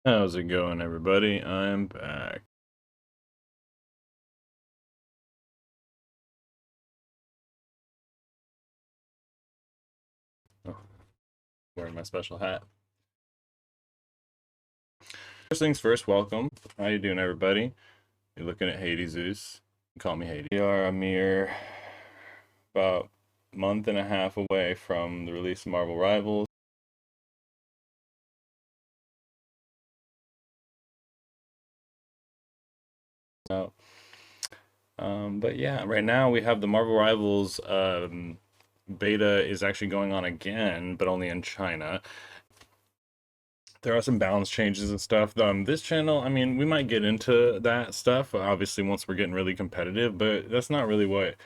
How's it going, everybody? I'm back. Oh, wearing my special hat. First things first, welcome. How you doing, everybody? You're looking at Hades Zeus. Call me Hades. We are a mere about month and a half away from the release of Marvel Rivals. Out. But yeah, right now we have the Marvel Rivals beta is actually going on again, but only in China. There are some balance changes and stuff. This channel, I mean, we might get into that stuff, obviously, once we're getting really competitive, but that's not really what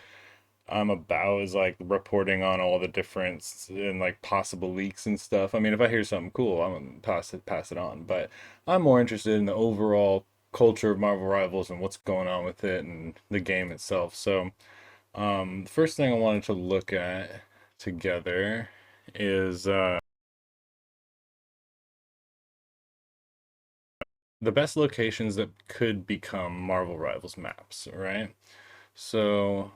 I'm about, is like reporting on all the difference and like possible leaks and stuff. I mean, if I hear something cool, I'm gonna pass it on. But I'm more interested in the overall culture of Marvel Rivals and what's going on with it and the game itself. So, the first thing I wanted to look at together is the best locations that could become Marvel Rivals maps, right? So,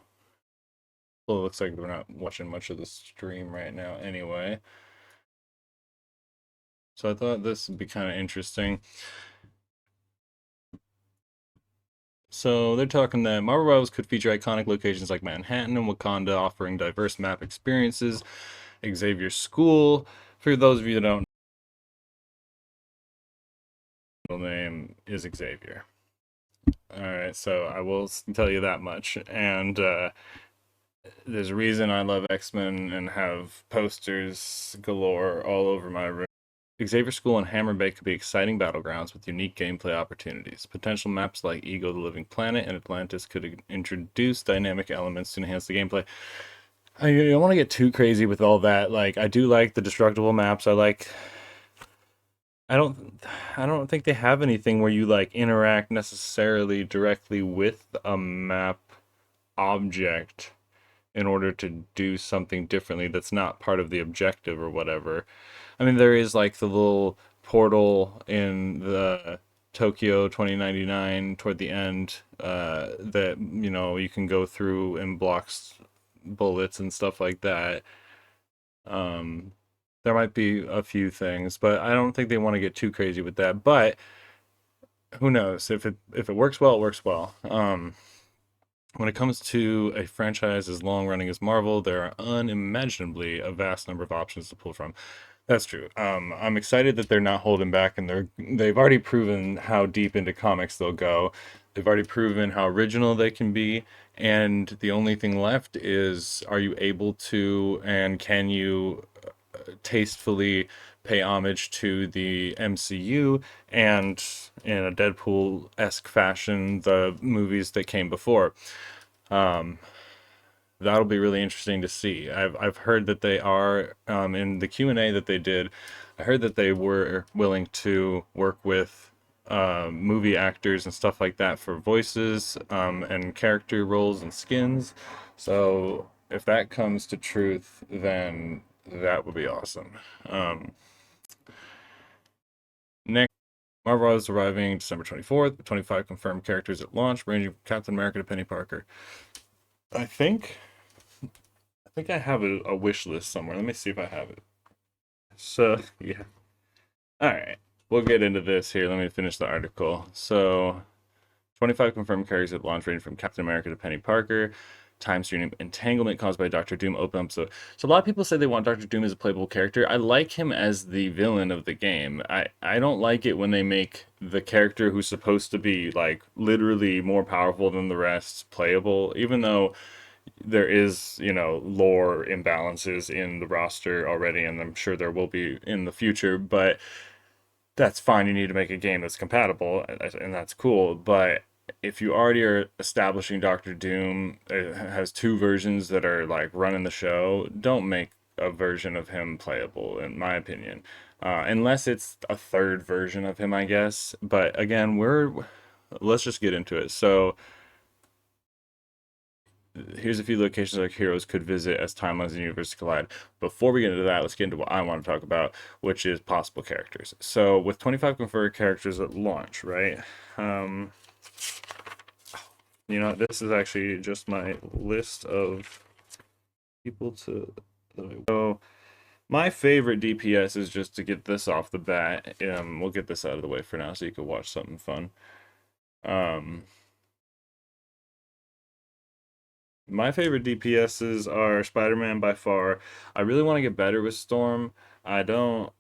well, it looks like we're not watching much of the stream right now anyway. So I thought this would be kind of interesting. So they're talking that Marvel Rivals could feature iconic locations like Manhattan and Wakanda, offering diverse map experiences. Xavier School, for those of you that don't know, the name is Xavier. All right, so I will tell you that much. And there's a reason I love X-Men and have posters galore all over my room. Xavier School and Hammer Bay could be exciting battlegrounds with unique gameplay opportunities. Potential maps like Ego the Living Planet and Atlantis could introduce dynamic elements to enhance the gameplay. I don't want to get too crazy with all that. Like, I do like the destructible maps. I don't I don't think they have anything where you like interact necessarily directly with a map object in order to do something differently that's not part of the objective or whatever. I mean, there is like the little portal in the Tokyo 2099 toward the end that, you can go through and blocks bullets and stuff like that. Um, there might be a few things, but I don't think they want to get too crazy with that. But who knows? If it works well, it works well. When it comes to a franchise as long running as Marvel, there are unimaginably a vast number of options to pull from. That's true. I'm excited that they're not holding back, and they've already proven how deep into comics they'll go. They've already proven how original they can be, and the only thing left is, are you able to and can you tastefully pay homage to the MCU and, in a Deadpool-esque fashion, the movies that came before. Um, that'll be really interesting to see. I've heard that they are, in the Q&A that they did. I heard that they were willing to work with movie actors and stuff like that for voices, and character roles and skins. So if that comes to truth, then that would be awesome. Um, Next, Marvel is arriving December 24th, 25 confirmed characters at launch, ranging from Captain America to Penny Parker. I think I think I have a wish list somewhere. Let me see if I have it. So, yeah. All right. We'll get into this here. Let me finish the article. So, 25 confirmed characters at launch, ranging from Captain America to Penny Parker. Time stream entanglement caused by Doctor Doom open up. So a lot of people say they want Doctor Doom as a playable character. I like him as the villain of the game. I don't like it when they make the character who's supposed to be like literally more powerful than the rest playable, even though there is, lore imbalances in the roster already, and I'm sure there will be in the future, but that's fine. You need to make a game that's compatible, and that's cool. But if you already are establishing Doctor Doom, it has two versions that are like running the show, don't make a version of him playable, in my opinion. Unless it's a third version of him, I guess. But again, let's just get into it. So here's a few locations our heroes could visit as timelines and universes collide. Before we get into that, let's get into what I want to talk about, which is possible characters. So with 25 confirmed characters at launch, right? Um, this is actually just my list of people to. So my favorite DPS is, just to get this off the bat. We'll get this out of the way for now, so you can watch something fun. Um, My favorite DPSs are Spider-Man by far. I really want to get better with Storm. I don't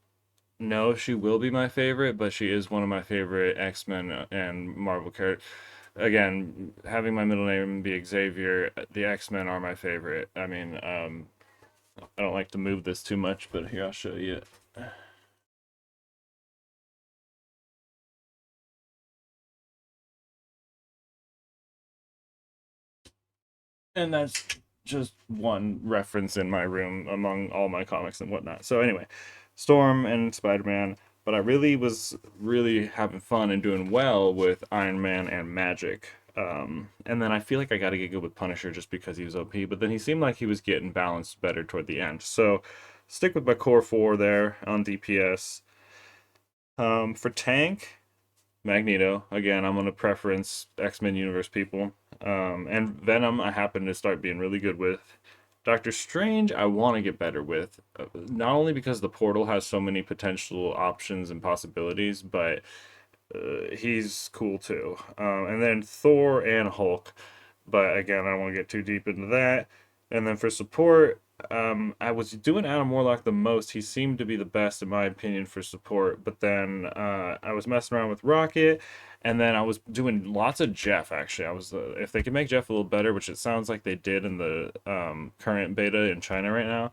know if she will be my favorite, but she is one of my favorite X-Men and Marvel characters. Again, having my middle name be Xavier, the X-Men are my favorite. I mean, I don't like to move this too much, but here I'll show you. And that's just one reference in my room among all my comics and whatnot. So anyway, Storm and Spider-Man, but I really having fun and doing well with Iron Man and Magic. And then I feel like I got to get good with Punisher just because he was OP, but then he seemed like he was getting balanced better toward the end. So stick with my core four there on DPS. For tank, Magneto. Again, I'm gonna preference X-Men Universe people. And Venom, I happen to start being really good with. Doctor Strange, I want to get better with. Not only because the portal has so many potential options and possibilities, but he's cool too. And then Thor and Hulk. But again, I don't want to get too deep into that. And then for support, I was doing Adam Warlock the most. He seemed to be the best, in my opinion, for support. But then I was messing around with Rocket, and then I was doing lots of Jeff. Actually, I was if they could make Jeff a little better, which it sounds like they did in the current beta in China right now.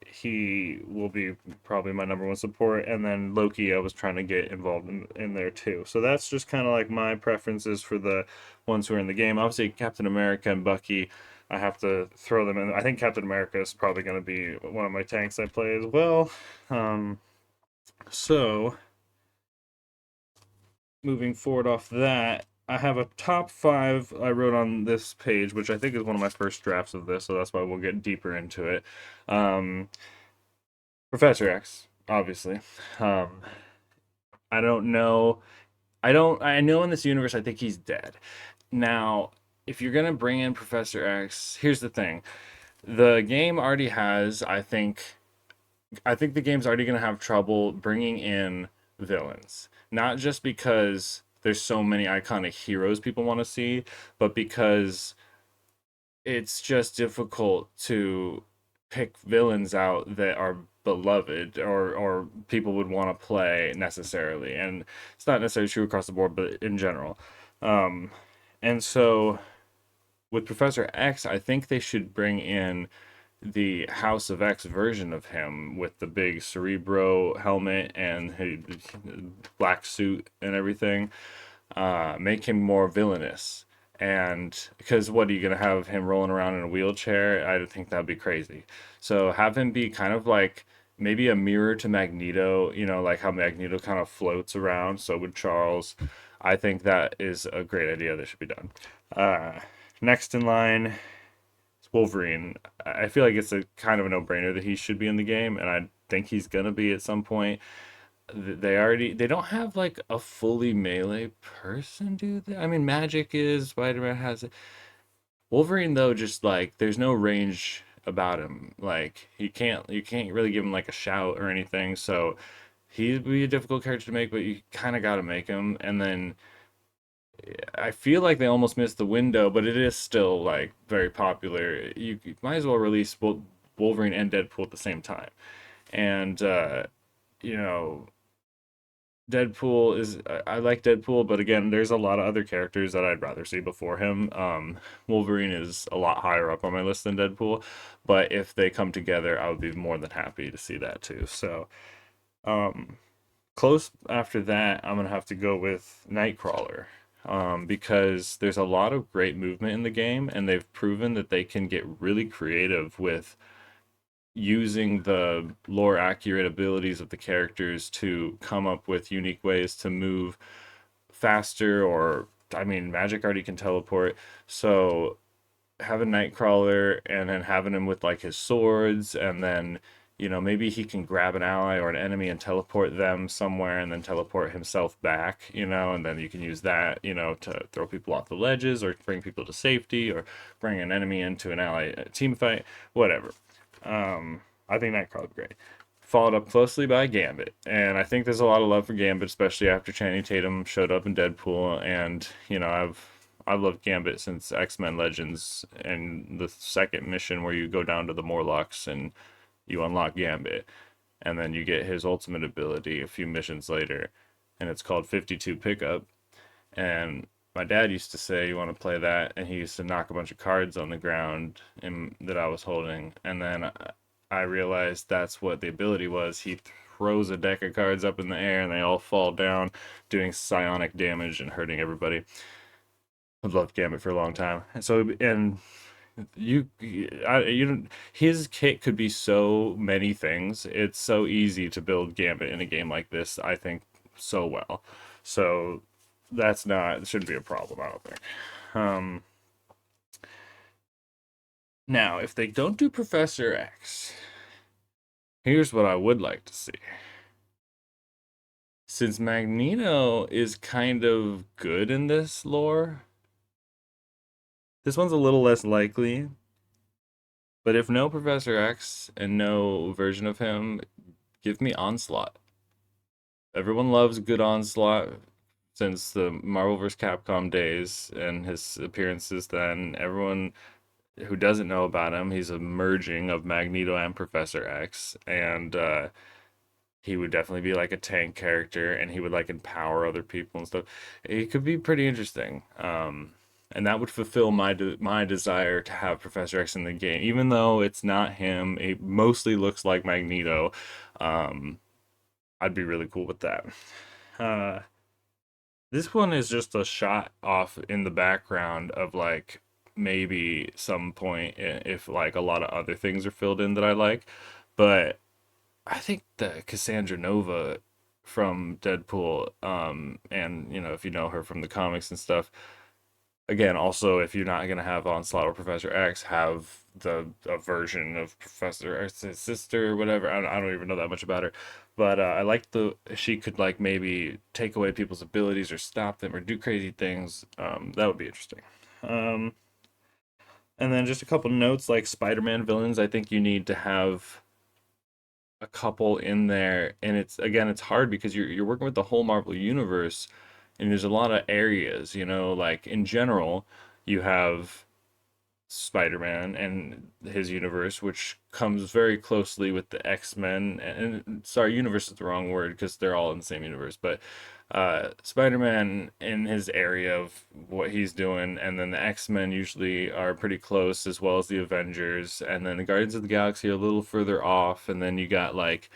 He will be probably my number one support, and then Loki I was trying to get involved in there too. So that's just kind of like my preferences for the ones who are in the game. Obviously, Captain America and Bucky, I have to throw them in. I think Captain America is probably going to be one of my tanks I play as well. Um, so moving forward off that, I have a top five I wrote on this page, which I think is one of my first drafts of this, so that's why we'll get deeper into it. Um, Professor X, obviously. Um, I don't know. I know in this universe, I think he's dead. Now, if you're gonna bring in Professor X, here's the thing. The game already has, I think the game's already gonna have trouble bringing in villains. Not just because there's so many iconic heroes people want to see, but because it's just difficult to pick villains out that are beloved or people would want to play necessarily. And it's not necessarily true across the board, but in general. Um, and so with Professor X, I think they should bring in the House of X version of him with the big Cerebro helmet and his black suit and everything. Make him more villainous. And because what are you gonna have him rolling around in a wheelchair? I think that'd be crazy. So have him be kind of like maybe a mirror to Magneto, like how Magneto kind of floats around. So would Charles. I think that is a great idea that should be done. Uh, Next in line is Wolverine. I feel like it's a kind of a no-brainer that he should be in the game, and I think he's gonna be at some point. They don't have like a fully melee person, do they? I mean, Magic is, Spider-Man has it. Wolverine though, just like there's no range about him. Like you can't really give him like a shout or anything. So he'd be a difficult character to make, but you kind of got to make him. And then I feel like they almost missed the window, but it is still like very popular. You might as well release both Wolverine and Deadpool at the same time. And you know, Deadpool is I like Deadpool, but again, there's a lot of other characters that I'd rather see before him. Wolverine is a lot higher up on my list than Deadpool, but if they come together, I would be more than happy to see that too. So, um, close after that, I'm gonna have to go with Nightcrawler. Because there's a lot of great movement in the game, and they've proven that they can get really creative with using the lore accurate abilities of the characters to come up with unique ways to move faster, or I mean Magic already can teleport. So having Nightcrawler and then having him with like his swords, and then maybe he can grab an ally or an enemy and teleport them somewhere and then teleport himself back, and then you can use that, to throw people off the ledges or bring people to safety or bring an enemy into an ally team fight, whatever. I think Nightcrawler's great. Followed up closely by Gambit, and I think there's a lot of love for Gambit, especially after Channing Tatum showed up in Deadpool, and I've loved Gambit since X-Men Legends and the second mission where you go down to the Morlocks and you unlock Gambit, and then you get his ultimate ability a few missions later, and it's called 52 Pickup. And my dad used to say, "You want to play that?" And he used to knock a bunch of cards on the ground that I was holding, and then I realized that's what the ability was. He throws a deck of cards up in the air, and they all fall down, doing psionic damage and hurting everybody. I've loved Gambit for a long time, and you, you don't. His kit could be so many things. It's so easy to build Gambit in a game like this, I think, so well. So that's not shouldn't be a problem, I don't think. Um, Now, if they don't do Professor X, here's what I would like to see. Since Magneto is kind of good in this lore, this one's a little less likely. But if no Professor X and no version of him, give me Onslaught. Everyone loves good Onslaught since the Marvel vs. Capcom days and his appearances then. Everyone who doesn't know about him, he's a merging of Magneto and Professor X, and he would definitely be like a tank character, and he would like empower other people and stuff. It could be pretty interesting. And that would fulfill my desire to have Professor X in the game, even though it's not him. It mostly looks like Magneto. Um, I'd be really cool with that. Uh, this one is just a shot off in the background of like maybe some point if like a lot of other things are filled in that I like, but I think the Cassandra Nova from Deadpool, and if you know her from the comics and stuff, again, also if you're not gonna have Onslaught or Professor X, have the a version of Professor X's sister or whatever. I don't even know that much about her, but I like the she could like maybe take away people's abilities or stop them or do crazy things. That would be interesting. Um, and then just a couple notes like Spider-Man villains. I think you need to have a couple in there, and it's again it's hard because you're working with the whole Marvel universe, and there's a lot of areas, like in general you have Spider-Man and his universe, which comes very closely with the X-Men. And sorry, universe is the wrong word because they're all in the same universe, but Spider-Man in his area of what he's doing, and then the X-Men usually are pretty close, as well as the Avengers, and then the Guardians of the Galaxy are a little further off, and then you got like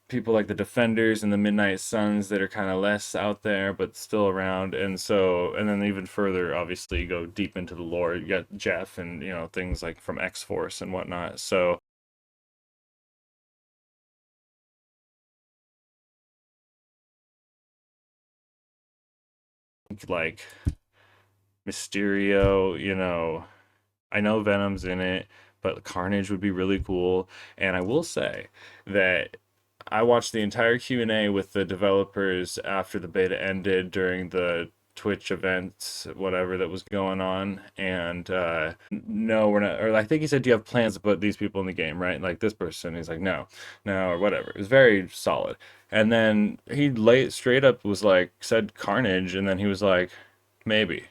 people like the Defenders and the Midnight Suns that are kind of less out there but still around. And then even further, obviously, you go deep into the lore. You got Jeff and things like from X Force and whatnot. So like Mysterio, I know Venom's in it, but Carnage would be really cool. And I will say that I watched the entire Q&A with the developers after the beta ended during the Twitch events, whatever that was going on. And no, we're not. Or I think he said, "Do you have plans to put these people in the game?" Right, like this person. He's like, "No, no," or whatever. It was very solid. And then he lay straight up was like said Carnage, and then he was like, "Maybe."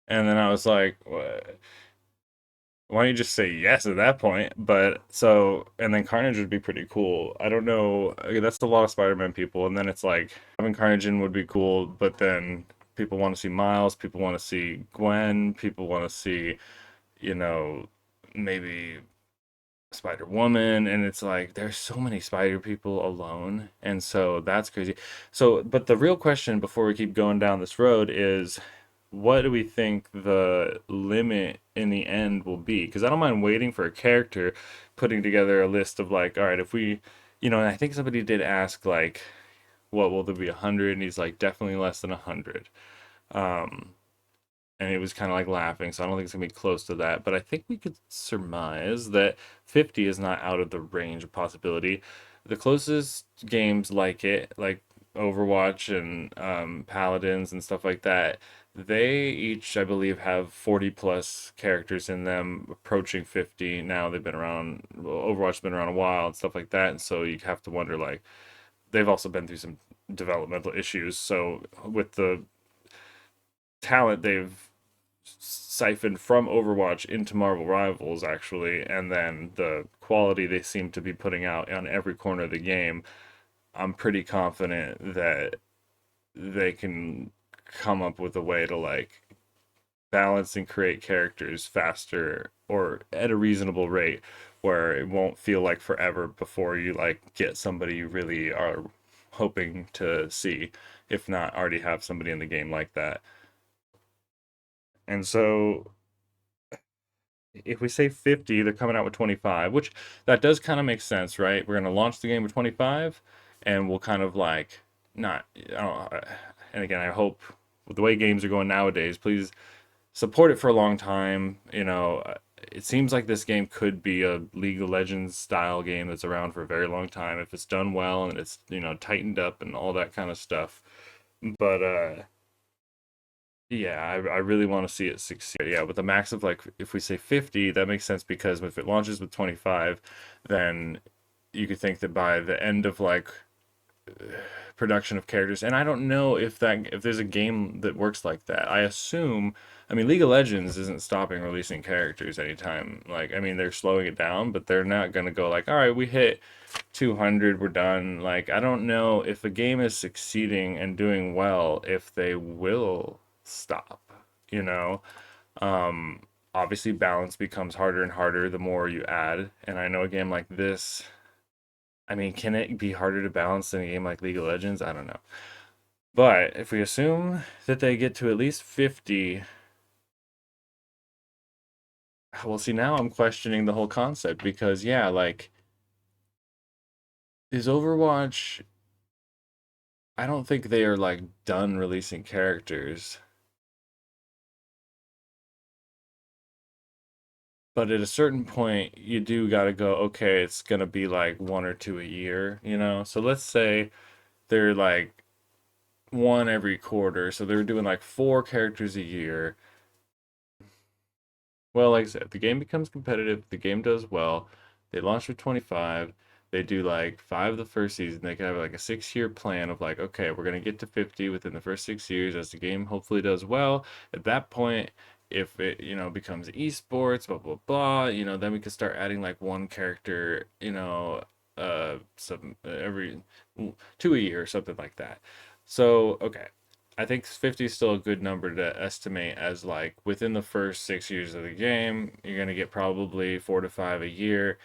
And then I was like, "What?" Why don't you just say yes at that point? But so, and then Carnage would be pretty cool. I don't know. That's a lot of Spider-Man people. And then it's like having Carnage in would be cool, but then people want to see Miles, people want to see Gwen, people want to see, you know, maybe Spider Woman. And it's like there's so many Spider people alone. And so that's crazy. So, but the real question before we keep going down this road is what do we think the limit in the end will be? Because I don't mind waiting for a character, putting together a list of like, all right, if we, and I think somebody did ask like, what will there be 100? And he's like, definitely less than 100. Um, and it was kind of like laughing. So I don't think it's gonna be close to that. But I think we could surmise that 50 is not out of the range of possibility. The closest games like it, like Overwatch and Paladins and stuff like that, they each, I believe, have 40 plus characters in them, approaching 50. Now they've been around, well, Overwatch's been around a while and stuff like that. And so you have to wonder, like, they've also been through some developmental issues. So with the talent they've siphoned from Overwatch into Marvel Rivals, actually, and then the quality they seem to be putting out on every corner of the game, I'm pretty confident that they can come up with a way to like balance and create characters faster or at a reasonable rate where it won't feel like forever before you like get somebody you really are hoping to see, if not already have somebody in the game like that. And so if we say 50, they're coming out with 25, which that does kind of make sense, right? We're going to launch the game with 25 and we'll kind of like not, I don't, and again, I hope with the way games are going nowadays, please support it for a long time. It seems like this game could be a League of Legends style game that's around for a very long time if it's done well and it's, tightened up and all that kind of stuff. But yeah, I really want to see it succeed. Yeah, with a max of like, if we say 50, that makes sense because if it launches with 25, then you could think that by the end of like production of characters, and I don't know if there's a game that works like that. I assume, I mean, League of Legends isn't stopping releasing characters anytime. Like, I mean, they're slowing it down, but they're not gonna go like, all right, we hit 200, we're done. Like, I don't know if a game is succeeding and doing well, if they will stop, you know? Um, Obviously, balance becomes harder and harder the more you add. And I know a game like this, I mean, can it be harder to balance than a game like League of Legends? I don't know. But if we assume that they get to at least 50, well, see, now I'm questioning the whole concept because, yeah, like, is Overwatch, I don't think they are like done releasing characters. But at a certain point, you do got to go, okay, it's going to be like one or two a year, you know? So let's say they're like one every quarter. So they're doing like four characters a year. Well, like I said, the game becomes competitive, the game does well. They launch with 25. They do like five the first season. They can have like a 6 year plan of like, okay, we're gonna get to 50 within the first 6 years as the game hopefully does well. At that point, if it, becomes esports, blah blah blah, then we can start adding like one character, some every two a year or something like that. So, okay. I think 50 is still a good number to estimate as like within the first 6 years of the game, you're going to get probably four to five a year.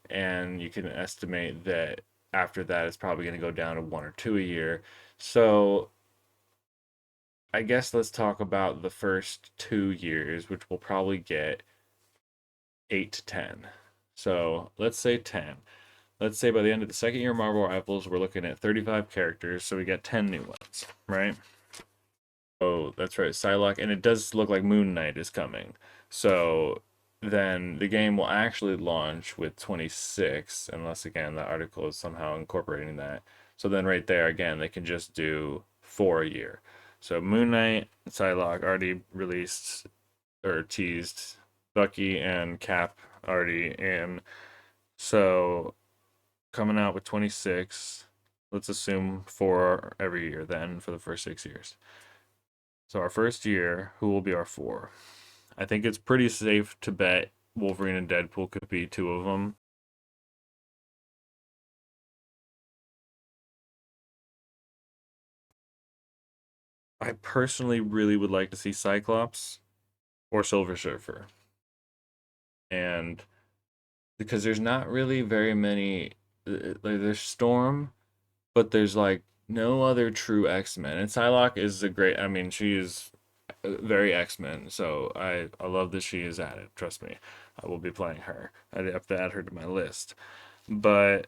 And you can estimate that after that, it's probably going to go down to one or two a year. So I guess let's talk about the first 2 years, which will probably get 8 to 10. So let's say 10. Let's say by the end of the second year of Marvel Rivals, we're looking at 35 characters. So we get 10 new ones, right? Oh, that's right, Psylocke, and it does look like Moon Knight is coming. So then the game will actually launch with 26, unless again the article is somehow incorporating that. So then right there again, they can just do four a year. So Moon Knight, Psylocke already released or teased, Bucky and Cap already in. So coming out with 26, let's assume four every year then for the first 6 years. So our first year, who will be our four? I think it's pretty safe to bet Wolverine and Deadpool could be two of them. I personally really would like to see Cyclops or Silver Surfer. And because there's not really very many, like there's Storm, but there's like no other true X-Men. And Psylocke is a great, I mean, she is very X-Men, so I love that she is added. Trust me, I will be playing her. I have to add her to my list. But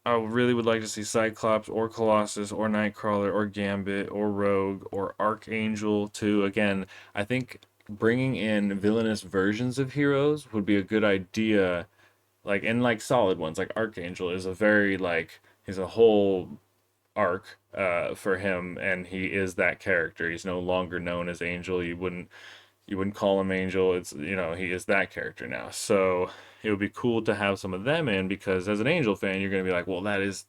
I really would like to see Cyclops or Colossus or Nightcrawler or Gambit or Rogue or Archangel too. Again, I think bringing in villainous versions of heroes would be a good idea, like, and like solid ones. Like Archangel is a very like, he's a whole arc for him, and he is that character. He's no longer known as Angel. You wouldn't call him Angel. It's, he is that character now. So it would be cool to have some of them in, because as an Angel fan, you're gonna be like, well, that is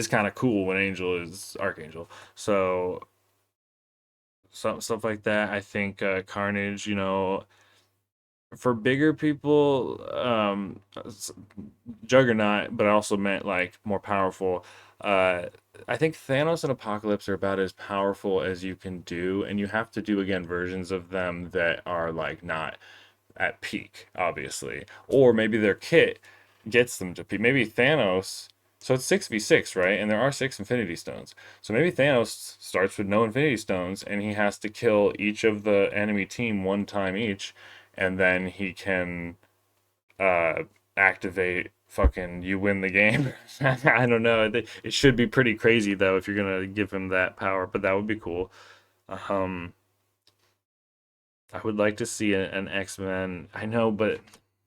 kind of cool when Angel is Archangel. So some stuff like that. I think Carnage, for bigger people, Juggernaut, but I also meant like more powerful. Uh, I think Thanos and Apocalypse are about as powerful as you can do, and you have to do again versions of them that are like not at peak, obviously, or maybe their kit gets them to peak. Maybe Thanos. So it's 6v6, right? And there are 6 Infinity Stones. So maybe Thanos starts with no Infinity Stones, and he has to kill each of the enemy team one time each, and then he can uh activate fucking you win the game. I don't know. It should be pretty crazy though if you're gonna give him that power, but that would be cool. Um, I would like to see an X-Men. I know, but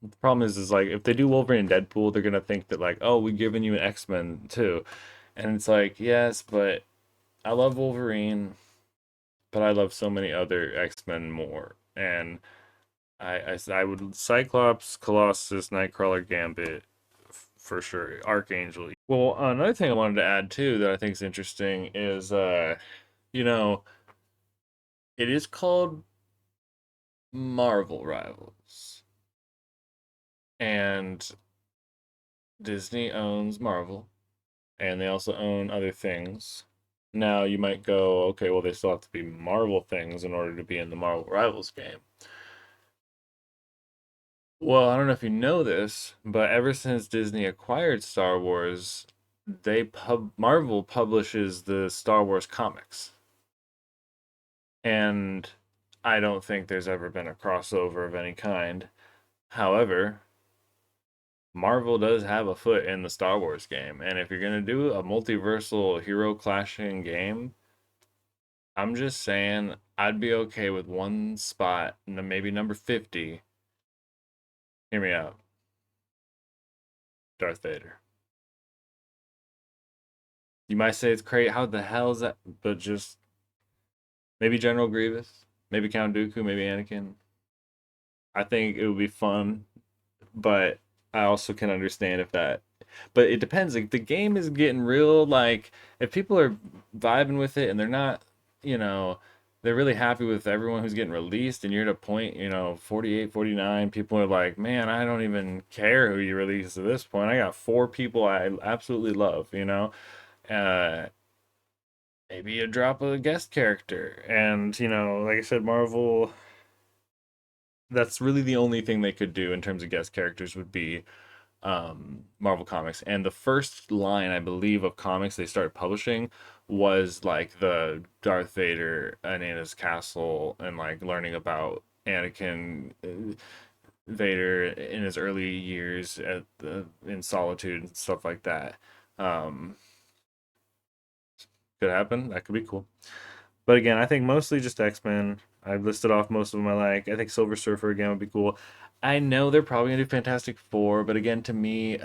the problem is like if they do Wolverine and Deadpool, they're gonna think that like, oh, we're giving you an X-Men too, and it's like, yes, but I love Wolverine, but I love so many other X-Men more, and I would Cyclops, Colossus, Nightcrawler, Gambit, for sure, Archangel. Well, another thing I wanted to add too that I think is interesting is you know, it is called Marvel Rivals, and Disney owns Marvel, and they also own other things. Now you might go, okay, well they still have to be Marvel things in order to be in the Marvel Rivals game. Well, I don't know if you know this, but ever since Disney acquired Star Wars, Marvel publishes the Star Wars comics. And I don't think there's ever been a crossover of any kind. However, Marvel does have a foot in the Star Wars game, and if you're gonna do a multiversal hero clashing game, I'm just saying I'd be okay with one spot, maybe number 50. Hear me out. Darth Vader. You might say it's crazy. How the hell is that? But just maybe General Grievous, maybe Count Dooku, maybe Anakin. I think it would be fun, but I also can understand if that. But it depends. Like the game is getting real. Like if people are vibing with it and they're not, you know, they're really happy with everyone who's getting released, and you're at a point, 48, 49. People are like, man, I don't even care who you release at this point. I got 4 people I absolutely love. Uh, Maybe you drop a guest character, and like I said, Marvel. That's really the only thing they could do in terms of guest characters would be Marvel Comics. And the first line, I believe, of comics they started publishing was like the Darth Vader Anana's Castle, and like learning about Anakin Vader in his early years in Solitude and stuff like that. Um, could happen. That could be cool. But again, I think mostly just X Men. I've listed off most of them I like. I think Silver Surfer again would be cool. I know they're probably gonna do Fantastic Four, but again, to me,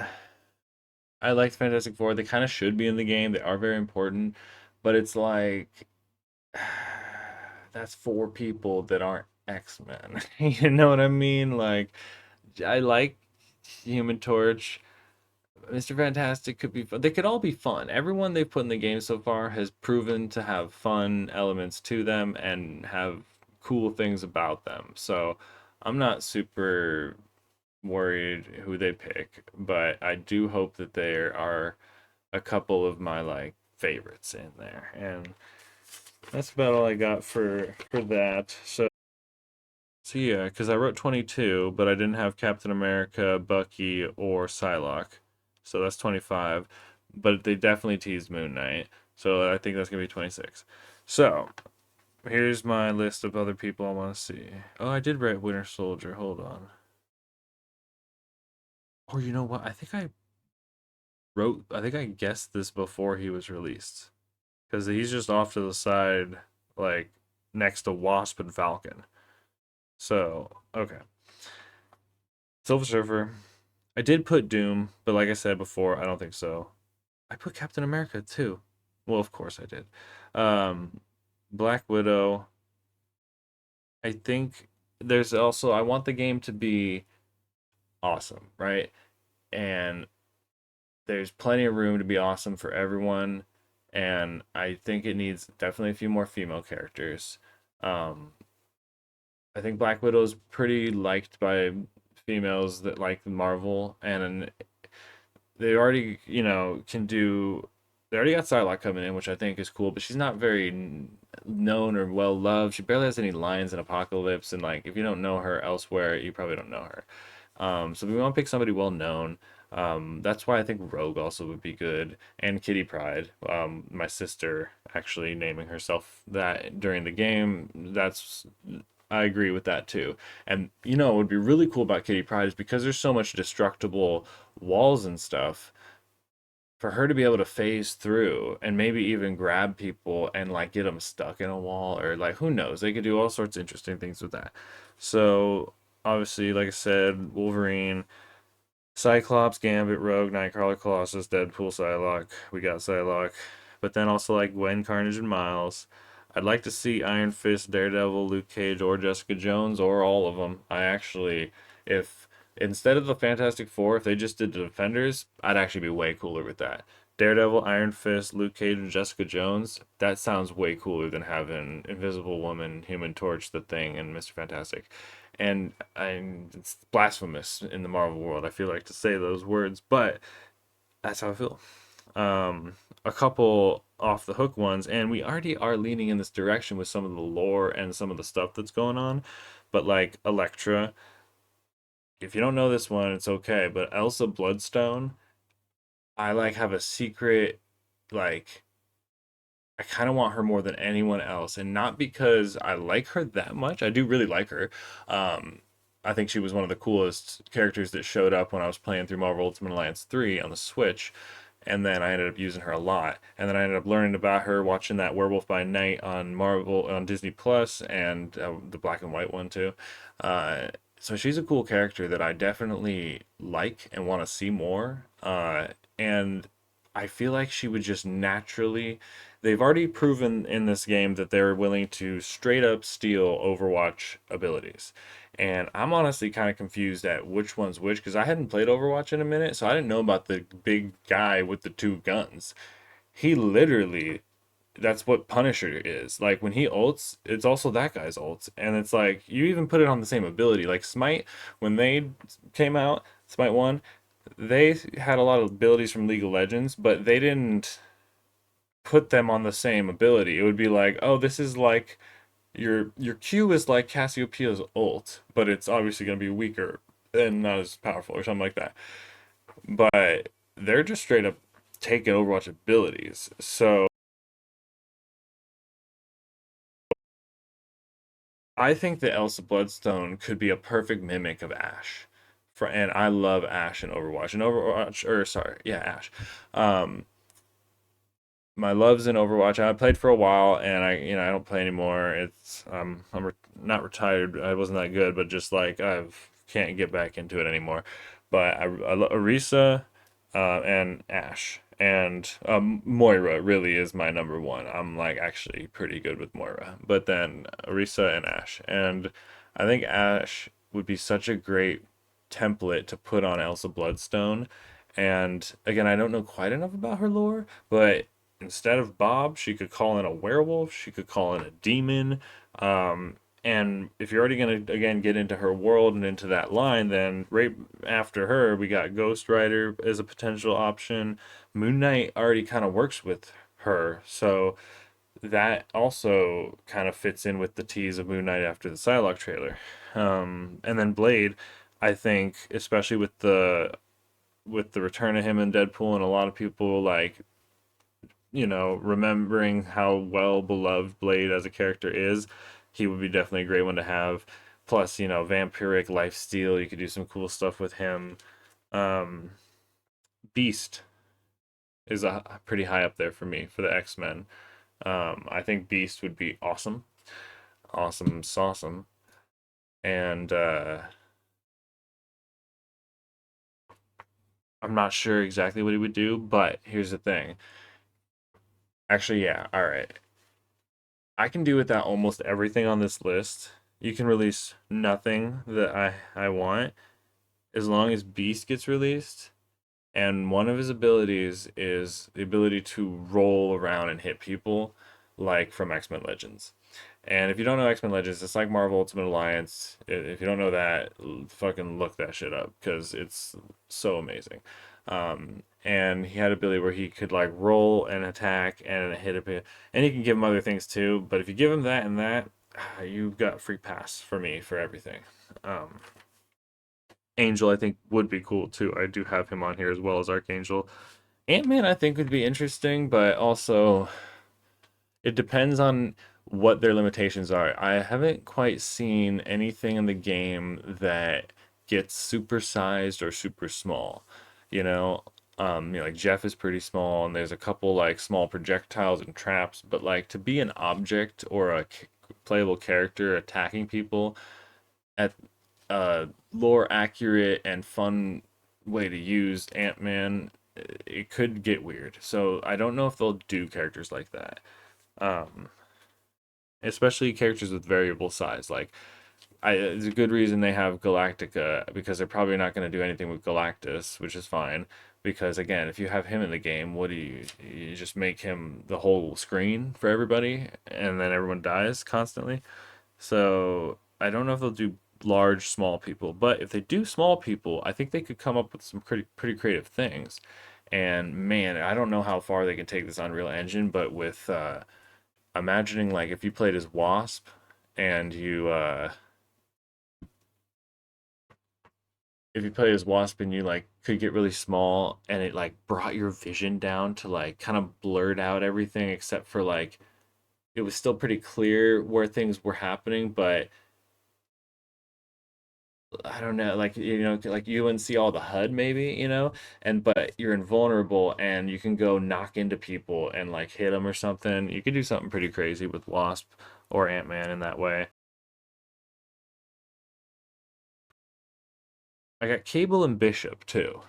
I liked Fantastic Four. They kind of should be in the game. They are very important, but it's like that's 4 people that aren't X-Men. You know what I mean? Like I like Human Torch. Mr. Fantastic could be fun. They could all be fun. Everyone they've put in the game so far has proven to have fun elements to them and have cool things about them. So I'm not super worried who they pick, but I do hope that there are a couple of my like favorites in there. And that's about all I got for that. So yeah, because I wrote 22, but I didn't have Captain America, Bucky, or Psylocke. So that's 25. But they definitely teased Moon Knight. So I think that's gonna be 26. So here's my list of other people I want to see. Oh, I did write Winter Soldier. Hold on. Or you know what? I think I guessed this before he was released. Because he's just off to the side, like next to Wasp and Falcon. So, okay. Silver Surfer. I did put Doom, but like I said before, I don't think so. I put Captain America too. Well, of course I did. Um, Black Widow. I think there's also I want the game to be awesome, right? And there's plenty of room to be awesome for everyone, and I think it needs definitely a few more female characters. Um, I think Black Widow is pretty liked by females that like Marvel, and they already, can do. They already got Psylocke coming in, which I think is cool, but she's not very known or well loved. She barely has any lines in Apocalypse, and like if you don't know her elsewhere, you probably don't know her. So we want to pick somebody well known. That's why I think Rogue also would be good, and Kitty Pryde. My sister actually naming herself that during the game. I agree with that too. And what would be really cool about Kitty Pryde is because there's so much destructible walls and stuff, for her to be able to phase through and maybe even grab people and like get them stuck in a wall, or like who knows, they could do all sorts of interesting things with that. So obviously, like I said, Wolverine, Cyclops, Gambit, Rogue, Nightcrawler, Colossus, Deadpool, Psylocke. We got Psylocke. But then also like Gwen, Carnage, and Miles. I'd like to see Iron Fist, Daredevil, Luke Cage, or Jessica Jones, or all of them. I actually, if instead of the Fantastic Four, if they just did the Defenders, I'd actually be way cooler with that. Daredevil, Iron Fist, Luke Cage, and Jessica Jones. That sounds way cooler than having Invisible Woman, Human Torch, The Thing, and Mr. Fantastic. And it's blasphemous in the Marvel world, I feel like, to say those words, but that's how I feel. A couple off the hook ones, and we already are leaning in this direction with some of the lore and some of the stuff that's going on. But like Elektra, if you don't know this one, it's okay. But Elsa Bloodstone, I like have a secret, like I kind of want her more than anyone else, and not because I like her that much. I do really like her. Um, I think she was one of the coolest characters that showed up when I was playing through Marvel Ultimate Alliance 3 on the Switch, and then I ended up using her a lot. And then I ended up learning about her watching that Werewolf by Night on Marvel on Disney Plus, and the black and white one too. Uh, so she's a cool character that I definitely like and want to see more. And I feel like she would just naturally. They've already proven in this game that they're willing to straight up steal Overwatch abilities. And I'm honestly kind of confused at which one's which because I hadn't played Overwatch in a minute, so I didn't know about the big guy with the two guns. He literally, that's what Punisher is. Like when he ults, it's also that guy's ults. And it's like, you even put it on the same ability. Like Smite, when they came out, Smite 1, they had a lot of abilities from League of Legends, but they didn't put them on the same ability. It would be like, oh, this is like your Q is like Cassiopeia's ult, but it's obviously going to be weaker and not as powerful or something like that. But they're just straight up taking Overwatch abilities. So I think that Elsa Bloodstone could be a perfect mimic of Ashe. And I love Ashe in Overwatch. And Overwatch, or sorry, yeah, Ashe. Um, my love's in Overwatch. I played for a while, and I don't play anymore. Not retired. I wasn't that good, but just like I can't get back into it anymore. But I love Orisa, and Ashe, and Moira really is my number one. I'm like actually pretty good with Moira, but then Orisa and Ashe, and I think Ashe would be such a great template to put on Elsa Bloodstone. And again, I don't know quite enough about her lore, but instead of Bob, she could call in a werewolf, she could call in a demon. And if you're already going to, again, get into her world and into that line, then right after her, we got Ghost Rider as a potential option. Moon Knight already kind of works with her. So that also kind of fits in with the tease of Moon Knight after the Psylocke trailer. And then Blade, I think, especially with the return of him in Deadpool, and a lot of people like remembering how well beloved Blade as a character is, he would be definitely a great one to have. Plus, vampiric lifesteal, you could do some cool stuff with him. Um, Beast is pretty high up there for me for the X-Men. I think Beast would be awesome, awesome, awesome. and I'm not sure exactly what he would do, but here's the thing. Actually, yeah, all right. I can do without almost everything on this list. You can release nothing that I want as long as Beast gets released. And one of his abilities is the ability to roll around and hit people, like from X-Men Legends. And if you don't know X-Men Legends, it's like Marvel Ultimate Alliance. If you don't know that, fucking look that shit up because it's so amazing. And he had ability where he could like roll and attack and hit a bit, and you can give him other things too. But if you give him that and that, you've got free pass for me for everything. Um, Angel, I think, would be cool too. I do have him on here as well as Archangel. Ant-Man, I think, would be interesting, but also it depends on what their limitations are. I haven't quite seen anything in the game that gets supersized or super small. You know, like Jeff is pretty small, and there's a couple like small projectiles and traps, but like to be an object or a playable character attacking people at a lore accurate and fun way to use Ant-Man, it could get weird. So I don't know if they'll do characters like that. Um, Especially characters with variable size. Like, it's a good reason they have Galactica because they're probably not going to do anything with Galactus, which is fine. Because again, if you have him in the game, what do you just make him the whole screen for everybody, and then everyone dies constantly? So I don't know if they'll do large, small people, but if they do small people, I think they could come up with some pretty creative things. And man, I don't know how far they can take this Unreal Engine, but with imagining like if you played as Wasp and you if you played as Wasp and you like could get really small and it like brought your vision down to like kind of blurred out everything except for like it was still pretty clear where things were happening, but I don't know, like like you wouldn't see all the HUD maybe, and but you're invulnerable and you can go knock into people and like hit them or something. You could do something pretty crazy with Wasp or Ant-Man in that way. I got Cable and Bishop too.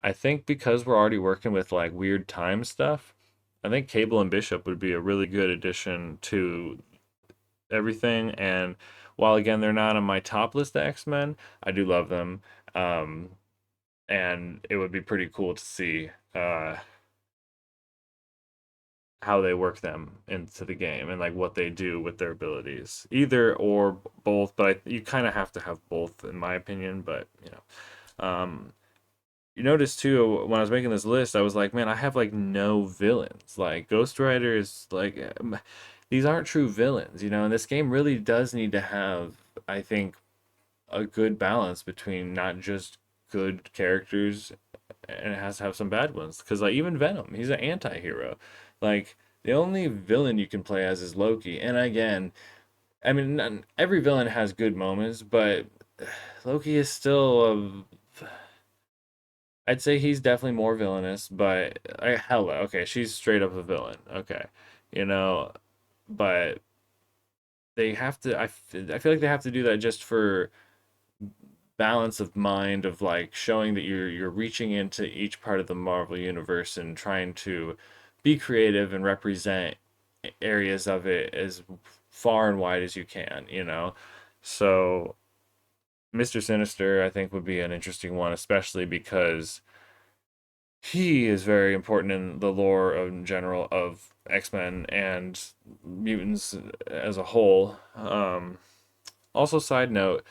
I think because we're already working with like weird time stuff, I think Cable and Bishop would be a really good addition to everything. And while again they're not on my top list of X-Men, I do love them. Um, and it would be pretty cool to see how they work them into the game and like what they do with their abilities, either or both. But you kind of have to have both, in my opinion. But you notice too when I was making this list, I was like, man, I have like no villains. Like Ghost Rider is like these aren't true villains, and this game really does need to have, I think, a good balance between not just good characters and it has to have some bad ones. Because like even Venom, he's an anti-hero. Like the only villain you can play as is Loki. And again, I mean, every villain has good moments, but Loki is still I'd say he's definitely more villainous, but Hela, okay, she's straight up a villain. Okay, you know, but they have to. I feel like they have to do that just for balance of mind of like showing that you're reaching into each part of the Marvel universe and trying to be creative and represent areas of it as far and wide as you can. So Mr. Sinister I think would be an interesting one, especially because he is very important in the lore in general of X-Men and mutants as a whole. Also, side note,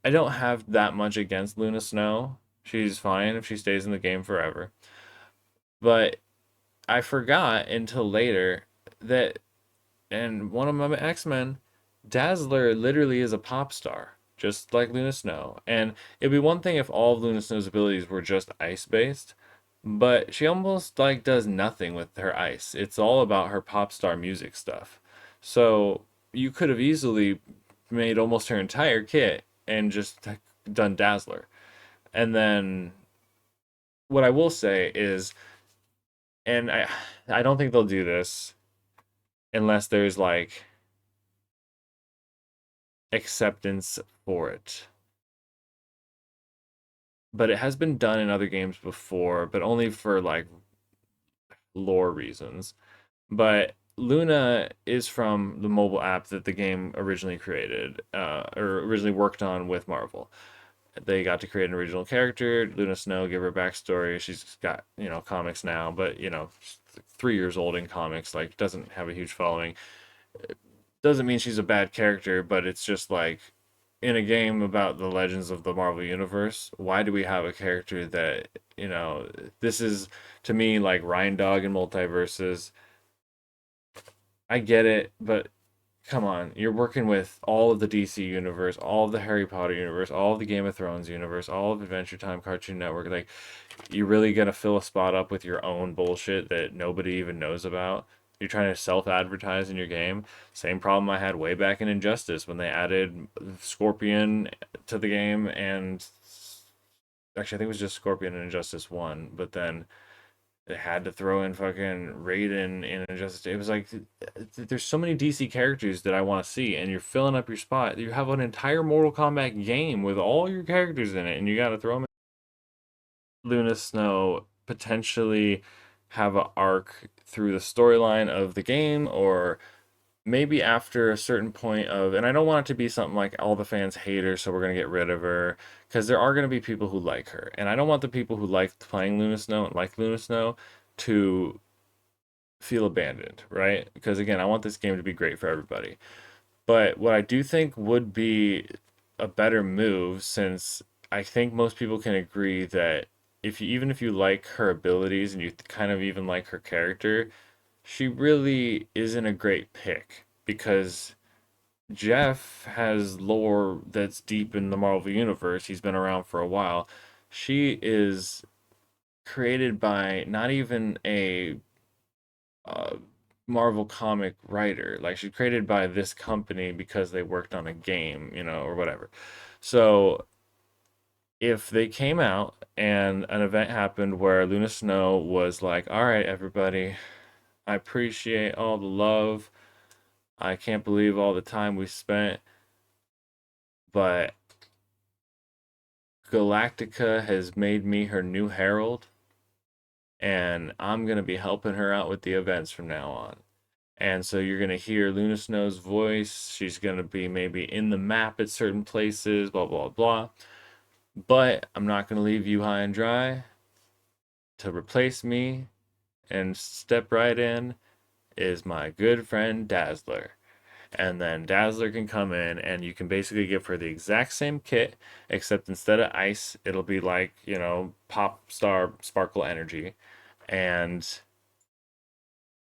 I don't have that much against Luna Snow. She's fine if she stays in the game forever. But I forgot until later that in one of my X-Men, Dazzler literally is a pop star, just like Luna Snow. And it'd be one thing if all of Luna Snow's abilities were just ice based, but she almost like does nothing with her ice. It's all about her pop star music stuff. So you could have easily made almost her entire kit and just done Dazzler. And then what I will say is, and I don't think they'll do this unless there's like acceptance for it. But it has been done in other games before, but only for like lore reasons. But Luna is from the mobile app that the game originally created, or originally worked on with Marvel. They got to create an original character, Luna Snow, give her a backstory. She's got, comics now, but, she's 3 years old in comics, like, doesn't have a huge following. Doesn't mean she's a bad character, but it's just like, in a game about the legends of the Marvel Universe, why do we have a character that, this is, to me, like Ryan Dog in Multiverses. I get it, but come on, you're working with all of the DC universe, all of the Harry Potter universe, all of the Game of Thrones universe, all of Adventure Time, Cartoon Network. Like, you really gonna fill a spot up with your own bullshit that nobody even knows about? You're trying to self-advertise in your game. Same problem I had way back in Injustice when they added Scorpion to the game, and actually I think it was just Scorpion in Injustice One, but then they had to throw in fucking Raiden in Injustice. It was like there's so many DC characters that I want to see, and you're filling up your spot. You have an entire Mortal Kombat game with all your characters in it, and you got to throw them in. Luna Snow potentially have an arc through the storyline of the game, or maybe after a certain point of, and I don't want it to be something like all the fans hate her, so we're gonna get rid of her, because there are gonna be people who like her, and I don't want the people who like playing Luna Snow and like Luna Snow to feel abandoned, right? Because again, I want this game to be great for everybody. But what I do think would be a better move, since I think most people can agree that if you, even if you like her abilities and you kind of even like her character, she really isn't a great pick, because Jeff has lore that's deep in the Marvel Universe. He's been around for a while. She is created by not even a uh, Marvel comic writer. Like, she's created by this company because they worked on a game, or whatever. So if they came out and an event happened where Luna Snow was like, "All right, everybody, I appreciate all the love. I can't believe all the time we spent, but Galactica has made me her new herald, and I'm gonna be helping her out with the events from now on." And so you're gonna hear Luna Snow's voice. She's gonna be maybe in the map at certain places, blah blah blah. But I'm not gonna leave you high and dry. To replace me and step right in is my good friend Dazzler. And then Dazzler can come in, and you can basically give her the exact same kit, except instead of ice, it'll be like, pop star sparkle energy. And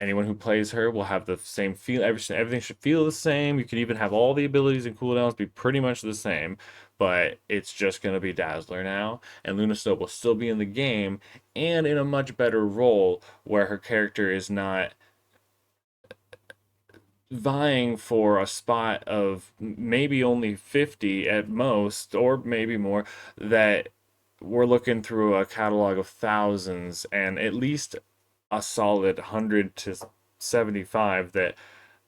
anyone who plays her will have the same feel. Everything should feel the same. You can even have all the abilities and cooldowns be pretty much the same, but it's just going to be Dazzler now. And Luna Snow will still be in the game and in a much better role, where her character is not vying for a spot of maybe only 50 at most, or maybe more, that we're looking through a catalog of thousands, and at least a solid 100 to 75 that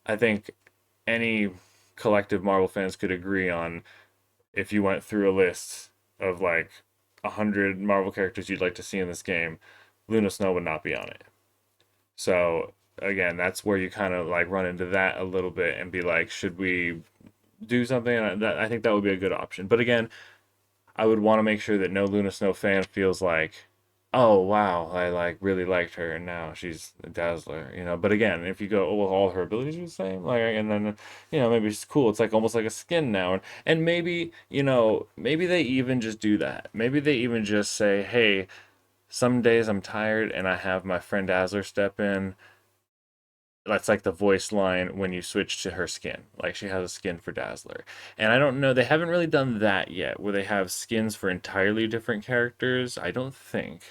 I think any collective Marvel fans could agree on. If you went through a list of like 100 Marvel characters you'd like to see in this game, Luna Snow would not be on it. So again, that's where you kind of like run into that a little bit and be like, should we do something? And I think that would be a good option. But again, I would want to make sure that no Luna Snow fan feels like, oh wow, I like really liked her and now she's a Dazzler. But again, if you go, oh well, all her abilities are the same, like, and then maybe it's cool. It's like almost like a skin now, and maybe maybe they even just do that. Maybe they even just say, hey, some days I'm tired and I have my friend Dazzler step in. That's like the voice line when you switch to her skin. Like, she has a skin for Dazzler. And I don't know, they haven't really done that yet, where they have skins for entirely different characters. I don't think.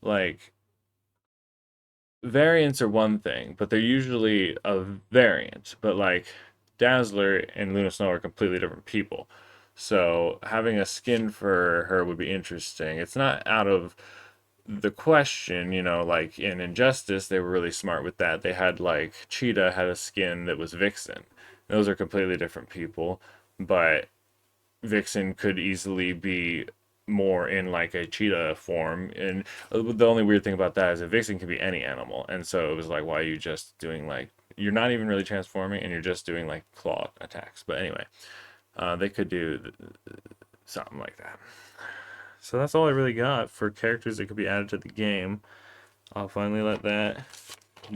Like, variants are one thing, but they're usually a variant. But like, Dazzler and Luna Snow are completely different people. So having a skin for her would be interesting. It's not out of the question, like in Injustice, they were really smart with that. They had like Cheetah had a skin that was Vixen. Those are completely different people, but Vixen could easily be more in like a cheetah form. And the only weird thing about that is that Vixen can be any animal. And so it was like, why are you just doing like, you're not even really transforming and you're just doing like claw attacks. But anyway, they could do something like that. So that's all I really got for characters that could be added to the game. I'll finally let that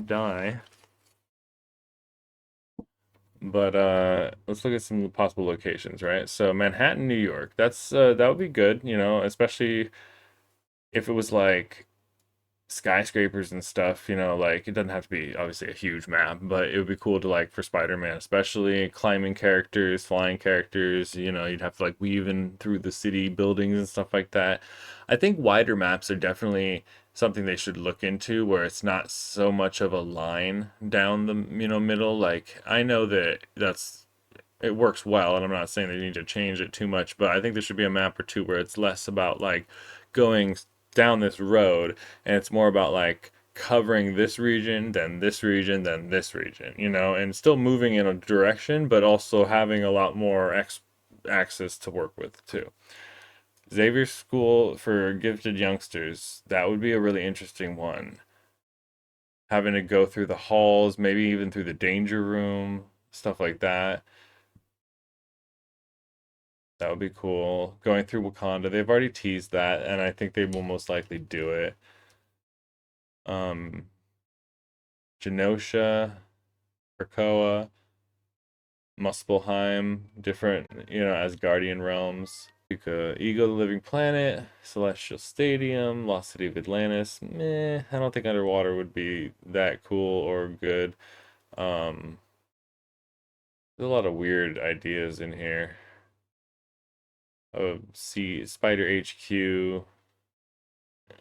die. But let's look at some possible locations, right? So Manhattan, New York. That would be good, especially if it was like skyscrapers and stuff, like it doesn't have to be obviously a huge map, but it would be cool to like for Spider-Man, especially climbing characters, flying characters, you'd have to like weave in through the city buildings and stuff like that. I think wider maps are definitely something they should look into where it's not so much of a line down the, middle. Like I know that it works well, and I'm not saying they need to change it too much, but I think there should be a map or two where it's less about like going down this road, and it's more about like covering this region, then this region, then this region, and still moving in a direction, but also having a lot more access to work with too. Xavier School for gifted youngsters, that would be a really interesting one. Having to go through the halls, maybe even through the danger room, stuff like that. That would be cool. Going through Wakanda. They've already teased that, and I think they will most likely do it. Um, Genosha, Krakoa, Muspelheim, different, Asgardian realms. Ego the Living Planet, Celestial Stadium, Lost City of Atlantis. Meh, I don't think underwater would be that cool or good. Um, there's a lot of weird ideas in here. Sea Spider HQ.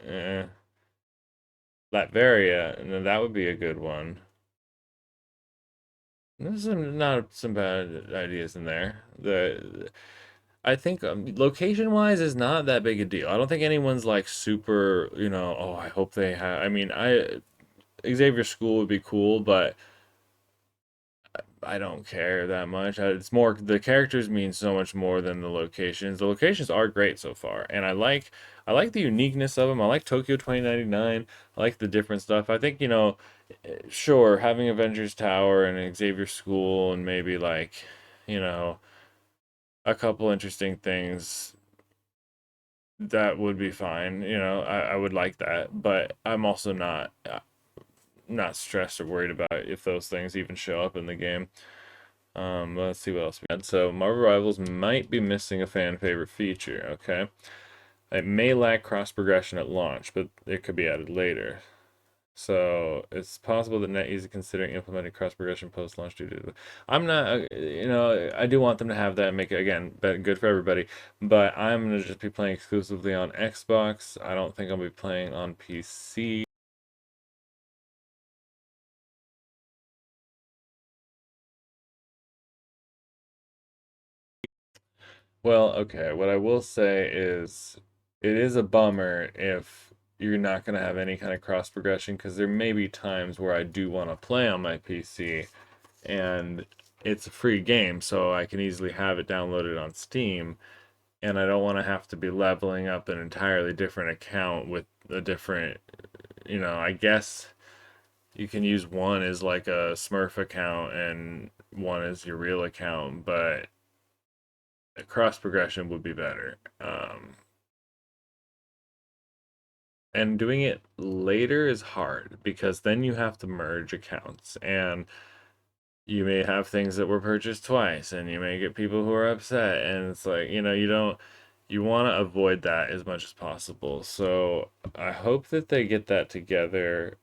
Eh. Latveria, and then that would be a good one. There's not some bad ideas in there. I think location wise is not that big a deal. I don't think anyone's like super, oh, I hope they have. I mean, Xavier School would be cool, but I don't care that much. It's more the characters mean so much more than the locations. The locations are great so far, and I like the uniqueness of them. I like Tokyo 2099. I like the different stuff. I think, sure, having Avengers Tower and Xavier School and maybe like, you know, a couple interesting things that would be fine. I would like that, but I'm also not stressed or worried about if those things even show up in the game. Let's see what else we had. So Marvel Rivals might be missing a fan favorite feature, okay? It may lack cross progression at launch, but it could be added later. So it's possible that NetEase is considering implementing cross progression post launch due to. I'm not, I do want them to have that and make it again good for everybody, but I'm gonna just be playing exclusively on Xbox. I don't think I'll be playing on PC. Well, okay. What I will say is it is a bummer if you're not going to have any kind of cross progression because there may be times where I do want to play on my PC and it's a free game, so I can easily have it downloaded on Steam, and I don't want to have to be leveling up an entirely different account with a different, I guess you can use one as like a Smurf account and one as your real account, but cross progression would be better. And doing it later is hard because then you have to merge accounts and you may have things that were purchased twice and you may get people who are upset and it's like, you want to avoid that as much as possible. So I hope that they get that together.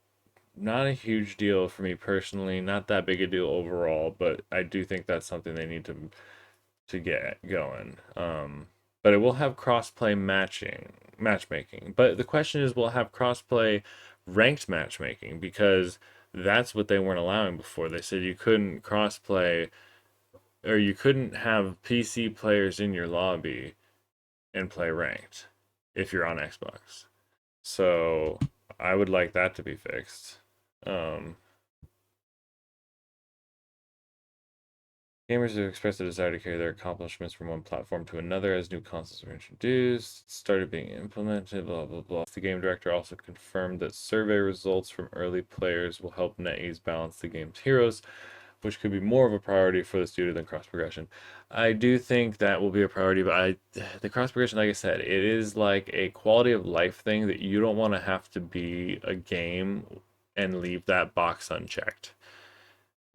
Not a huge deal for me personally, not that big a deal overall, but I do think that's something they need to get going. But it will have crossplay matchmaking. But the question is, will it have crossplay ranked matchmaking? Because that's what they weren't allowing before. They said you couldn't crossplay or you couldn't have PC players in your lobby and play ranked if you're on Xbox. So I would like that to be fixed. Um, Gamers have expressed a desire to carry their accomplishments from one platform to another as new consoles were introduced, started being implemented, blah, blah, blah. The game director also confirmed that survey results from early players will help NetEase balance the game's heroes, which could be more of a priority for the studio than cross progression. I do think that will be a priority, but the cross progression, like I said, it is like a quality of life thing that you don't want to have to be a game and leave that box unchecked.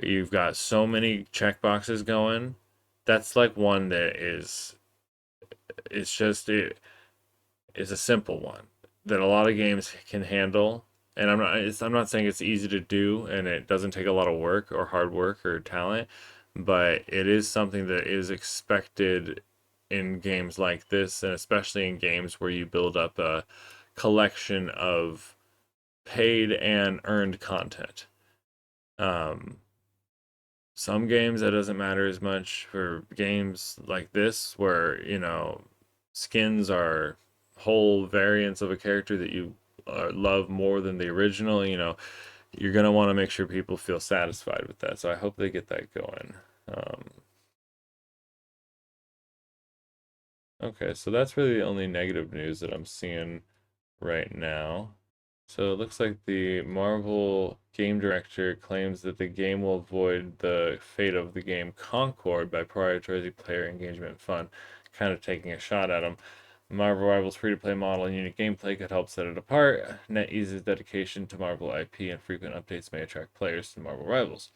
You've got so many checkboxes going. That's like one that is a simple one that a lot of games can handle. And I'm not saying it's easy to do and it doesn't take a lot of work or hard work or talent, but it is something that is expected in games like this, and especially in games where you build up a collection of paid and earned content. Um, some games that doesn't matter as much. For games like this where skins are whole variants of a character that you love more than the original, you're going to want to make sure people feel satisfied with that, so I hope they get that going. um, okay, so that's really the only negative news that I'm seeing right now. So it looks like the Marvel game director claims that the game will avoid the fate of the game Concord by prioritizing player engagement and fun, kind of taking a shot at them. Marvel Rivals' free-to-play model and unique gameplay could help set it apart. NetEase's dedication to Marvel IP and frequent updates may attract players to Marvel Rivals.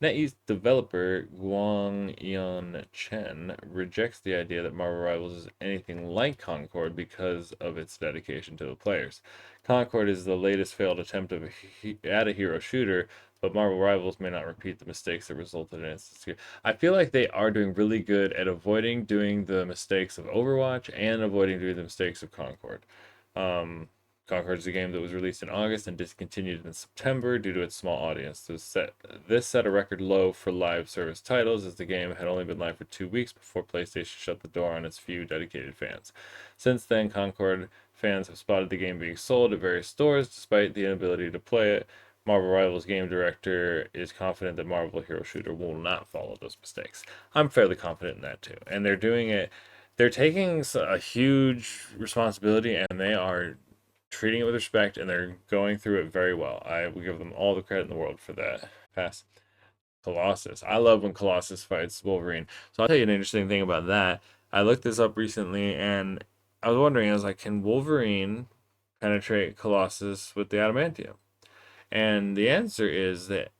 NetEase developer Guangyan Chen rejects the idea that Marvel Rivals is anything like Concord because of its dedication to the players. Concord is the latest failed attempt at a hero shooter, but Marvel Rivals may not repeat the mistakes that resulted in its. I feel like they are doing really good at avoiding doing the mistakes of Overwatch and avoiding doing the mistakes of Concord. Um, Concord is a game that was released in August and discontinued in September due to its small audience. This set a record low for live service titles, as the game had only been live for 2 weeks before PlayStation shut the door on its few dedicated fans. Since then, Concord fans have spotted the game being sold at various stores despite the inability to play it. Marvel Rivals game director is confident that Marvel Hero Shooter will not follow those mistakes. I'm fairly confident in that too. And they're doing it, they're taking a huge responsibility and they are treating it with respect, and they're going through it very well. I will give them all the credit in the world for that. Pass. Colossus. I love when Colossus fights Wolverine. So I'll tell you an interesting thing about that. I looked this up recently, and I was wondering, I was like, can Wolverine penetrate Colossus with the adamantium? And the answer is that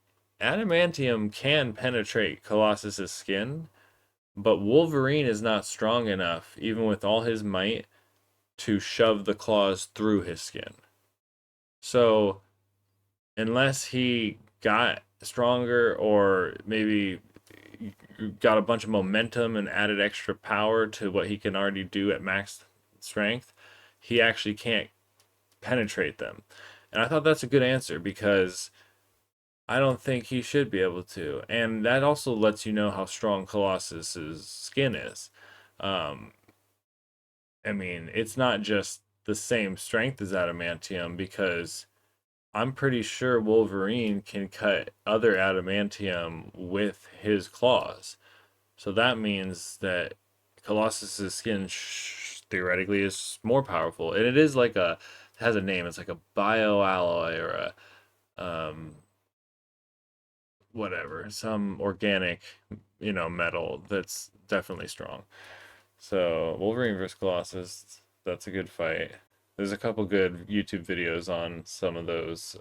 adamantium can penetrate Colossus's skin, but Wolverine is not strong enough, even with all his might, to shove the claws through his skin. So unless he got stronger or maybe got a bunch of momentum and added extra power to what he can already do at max strength, he actually can't penetrate them. And I thought that's a good answer because I don't think he should be able to. And that also lets you know how strong Colossus's skin is. Um, I mean, it's not just the same strength as adamantium because I'm pretty sure Wolverine can cut other adamantium with his claws. So that means that Colossus's skin theoretically is more powerful. And it is like it has a name. It's like a bioalloy or a whatever, some organic, metal that's definitely strong. So Wolverine versus Colossus, that's a good fight. There's a couple good YouTube videos on some of those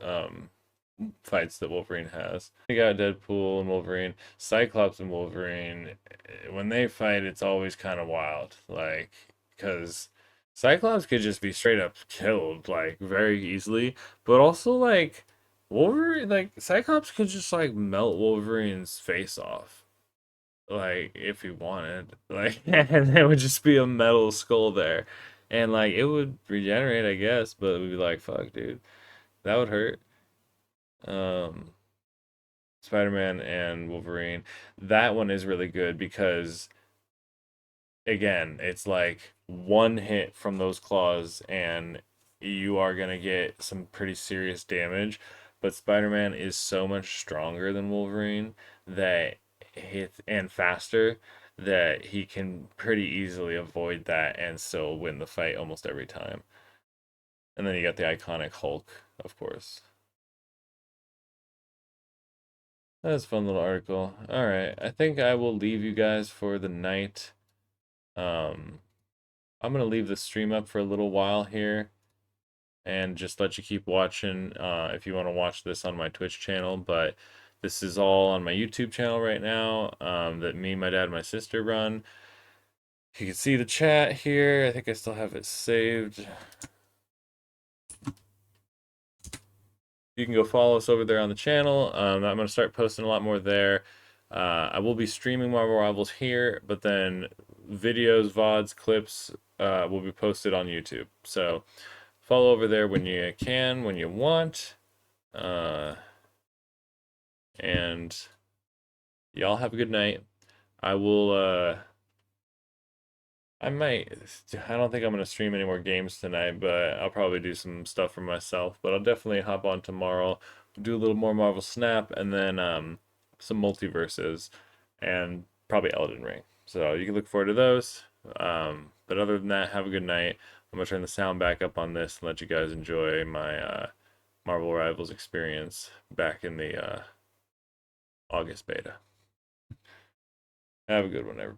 fights that Wolverine has. You got Deadpool and Wolverine, Cyclops and Wolverine. When they fight, it's always kind of wild, like because Cyclops could just be straight up killed like very easily, but also like Wolverine, like Cyclops could just like melt Wolverine's face off like if he wanted like and there would just be a metal skull there and like it would regenerate I guess, but it would be like fuck dude, that would hurt. um Spider-Man and Wolverine, that one is really good because again it's like one hit from those claws and you are going to get some pretty serious damage, but Spider-Man is so much stronger than Wolverine that and faster, that he can pretty easily avoid that and still win the fight almost every time. And then you got the iconic Hulk, of course. That's a fun little article. All right, I think I will leave you guys for the night. Um, I'm gonna leave the stream up for a little while here and just let you keep watching if you want to watch this on my Twitch channel. But this is all on my YouTube channel right now that me, my dad, and my sister run. You can see the chat here. I think I still have it saved. You can go follow us over there on the channel. I'm going to start posting a lot more there. I will be streaming Marvel Rivals here, but then videos, VODs, clips will be posted on YouTube. So follow over there when you can, when you want. And y'all have a good night. I will, I might, I don't think I'm going to stream any more games tonight, but I'll probably do some stuff for myself. But I'll definitely hop on tomorrow, do a little more Marvel Snap, and then some multiverses, and probably Elden Ring. So you can look forward to those. But other than that, have a good night. I'm going to turn the sound back up on this and let you guys enjoy my Marvel Rivals experience back in the August beta. Have a good one, everybody.